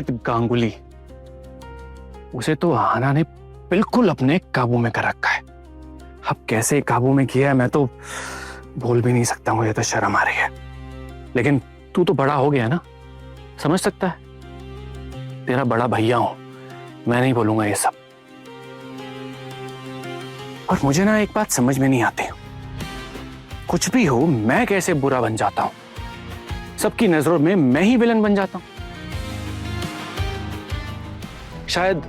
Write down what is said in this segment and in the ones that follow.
रोहित गांगुली, उसे तो आहाना ने बिल्कुल अपने काबू में कर रखा है। अब कैसे काबू में किया है मैं तो बोल भी नहीं सकता, मुझे तो शर्म आ रही है। लेकिन तू तो बड़ा हो गया ना, समझ सकता है। तेरा बड़ा भैया हूं, मैं नहीं बोलूंगा ये सब। और मुझे ना एक बात समझ में नहीं आती, कुछ भी हो मैं कैसे बुरा बन जाता हूं, सबकी नजरों में मैं ही विलन बन जाता हूं। शायद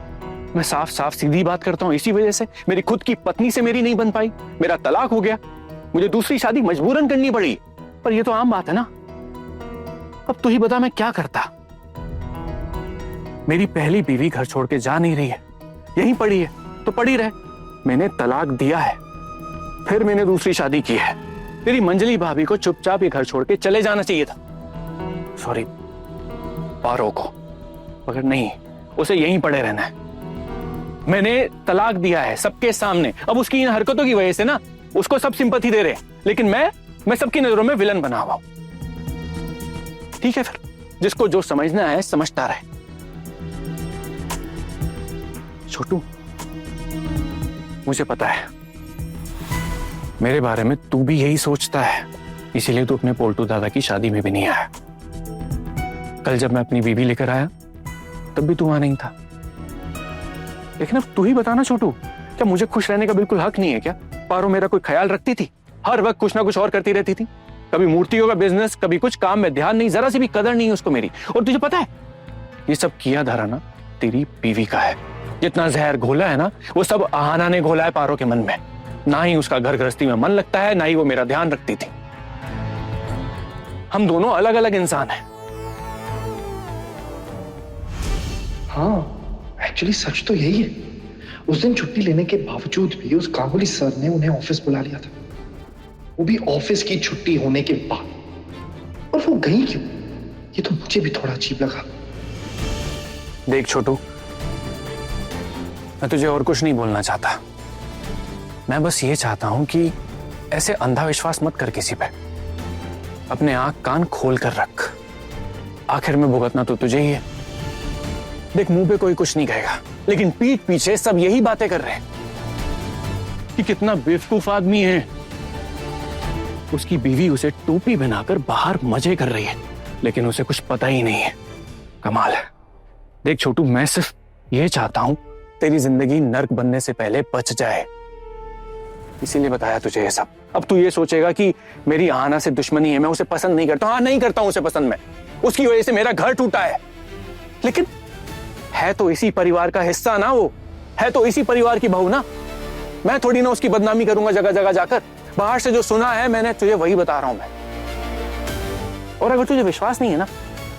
मैं साफ साफ सीधी बात करता हूं, इसी वजह से मेरी खुद की पत्नी से मेरी नहीं बन पाई, मेरा तलाक हो गया, मुझे दूसरी शादी मजबूरन करनी पड़ी। पर ये तो आम बात है ना। अब तू ही बता मैं क्या करता। मेरी पहली बीवी घर छोड़ के जा नहीं रही है, यहीं पड़ी है तो पड़ी रहे। मैंने तलाक दिया है, फिर मैंने दूसरी शादी की है। तेरी मंजली भाभी को चुपचाप ये घर छोड़ के चले जाना चाहिए था, सॉरी पारो को, मगर नहीं, उसे यहीं पड़े रहना है। मैंने तलाक दिया है सबके सामने। अब उसकी इन हरकतों की वजह से ना उसको सब सिंपैथी दे रहे हैं, लेकिन मैं सबकी नजरों में विलन बना हुआ हूं। ठीक है, फिर जिसको जो समझना है समझता रहे। छोटू, मुझे पता है मेरे बारे में तू भी यही सोचता है, इसीलिए तू अपने पोल्टू दादा की शादी में भी नहीं आया। कल जब मैं अपनी बीवी लेकर आया तब भी तू वहां नहीं था। लेकिन अब तू ही बताना छोटू, क्या मुझे खुश रहने का बिल्कुल हक नहीं है क्या? पारो मेरा कोई ख्याल रखती थी? हर वक्त कुछ ना कुछ और करती रहती थी, कभी मूर्तियों का बिजनेस, कभी कुछ काम में ध्यान नहीं, जरा सी भी कदर नहीं उसको मेरी। और तुझे पता है ये सब किया धरा ना तेरी बीवी का है। जितना जहर घोला है ना वो सब आहाना ने घोला है पारो के मन में। ना ही उसका घर गृहस्थी में मन लगता है, ना ही वो मेरा ध्यान रखती थी। हम दोनों अलग अलग इंसान हैं। हाँ, एक्चुअली सच तो यही है। उस दिन छुट्टी लेने के बावजूद भी उस गांगुली सर ने उन्हें ऑफिस बुला लिया था, वो भी ऑफिस की छुट्टी होने के बाद। और वो गई क्यों, ये तो मुझे भी थोड़ा अजीब लगा। देख छोटू, मैं तुझे और कुछ नहीं बोलना चाहता। मैं बस ये चाहता हूं कि ऐसे अंधा विश्वास मत कर किसी पे। अपने आंख कान खोल कर रख, आखिर में भुगतना तो तुझे ही है। देख, मुंह पे कोई कुछ नहीं कहेगा, लेकिन पीठ पीछे सब यही बातें कर रहे हैं कि कितना बेवकूफ आदमी है। उसकी बीवी उसे टोपी बनाकर बाहर मजे कर रही है, लेकिन उसे कुछ पता ही नहीं है। कमाल है। देख छोटू, मैं सिर्फ ये चाहता हूं तेरी जिंदगी नर्क बनने से पहले बच जाए, इसीलिए बताया तुझे ये सब। अब तू ये सोचेगा कि मेरी आहाना से दुश्मनी है, मैं उसे पसंद नहीं करता। हाँ, नहीं करता हूं उसे पसंद मैं, उसकी वजह से मेरा घर टूटा है, लेकिन है तो इसी परिवार का हिस्सा ना, वो है तो इसी परिवार की बहू ना। मैं थोड़ी ना उसकी बदनामी करूंगा जगह जगह जाकर। बाहर से जो सुना है मैंने तुझे वही बता रहा हूं मैं। और अगर तुझे विश्वास नहीं है ना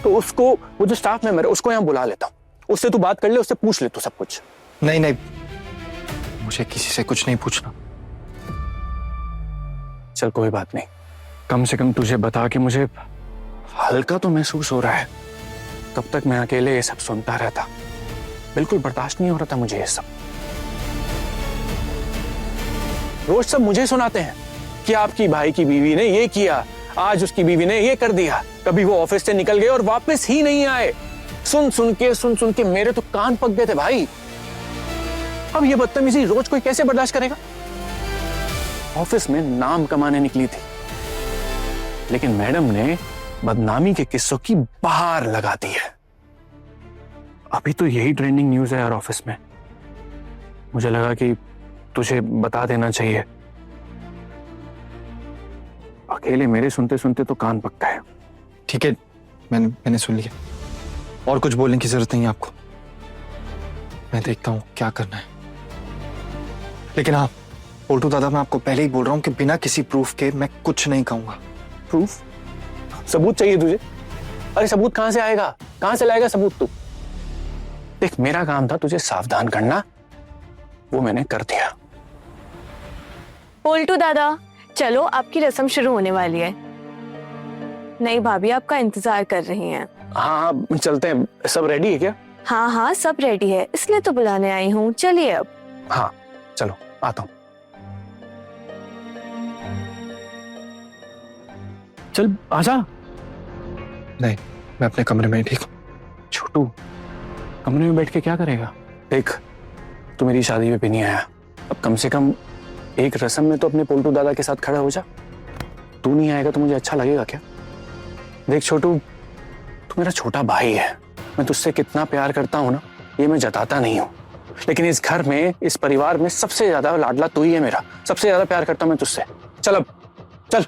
तो उसको, वो जो स्टाफ मेंबर है उसको यहां बुला लेता हूं, उससे तू बात कर ले, उससे पूछ ले तू सब कुछ। नहीं नहीं, मुझे किसी से कुछ नहीं पूछना। चल कोई बात नहीं, कम से कम तुझे बता के मुझे हल्का तो महसूस हो रहा है। तब तक मैं अकेले ये सब सुनता रहता, बिल्कुल बर्दाश्त नहीं हो रहा था मुझे ये सब। रोज सब मुझे सुनाते हैं कि आपकी भाई की बीवी ने ये किया, आज उसकी बीवी ने ये कर दिया, कभी वो ऑफिस से निकल गए और वापस ही नहीं आए। सुन सुन के मेरे तो कान पक गए थे भाई। अब ये बदतमीजी रोज कोई कैसे बर्दाश्त करेगा? ऑफिस में नाम कमाने निकली थी, लेकिन मैडम ने बदनामी के किस्सों की बहार लगा दी है। अभी तो यही ट्रेंडिंग न्यूज़ है यार ऑफिस में। मुझे लगा कि तुझे बता देना चाहिए। अकेले मेरे सुनते सुनते तो कान पकता है। ठीक है, मैंने सुन लिया, और कुछ बोलने की जरूरत नहीं है आपको। मैं देखता हूं क्या करना है। लेकिन हाँ पोल्टू दादा, मैं आपको पहले ही बोल रहा हूं कि बिना किसी प्रूफ के मैं कुछ नहीं कहूंगा। प्रूफ? सबूत चाहिए तुझे? अरे सबूत कहां से आएगा, कहां से लाएगा सबूत तू? देख, मेरा काम था तुझे सावधान करना, वो मैंने कर दिया। पोल्टू दादा, चलो आपकी रस्म शुरू होने वाली है। नहीं भाभी आपका इंतजार कर रही हैं। हाँ चलते हैं। सब रेडी है क्या? हाँ हाँ सब रेडी है, इसलिए तो बुलाने आई हूँ। चलिए अब। हाँ चलो, आता हूँ। चल आजा। नहीं, मैं अपने कमरे में ही ठीक हूँ। छोटू, कमरे में बैठ के क्या करेगा? देख, तू मेरी शादी में भी नहीं आया, अब कम से कम एक रस्म में तो अपने पोल्टू दादा के साथ खड़ा हो जा। तू नहीं आएगा तो मुझे अच्छा लगेगा क्या? देख छोटू, तू मेरा छोटा भाई है, मैं तुझसे कितना प्यार करता हूं ना, ये मैं जताता नहीं हूं, लेकिन इस घर में, इस परिवार में सबसे ज्यादा लाडला तू ही है मेरा, सबसे ज्यादा प्यार करता हूं मैं तुझसे। चल अब, चल।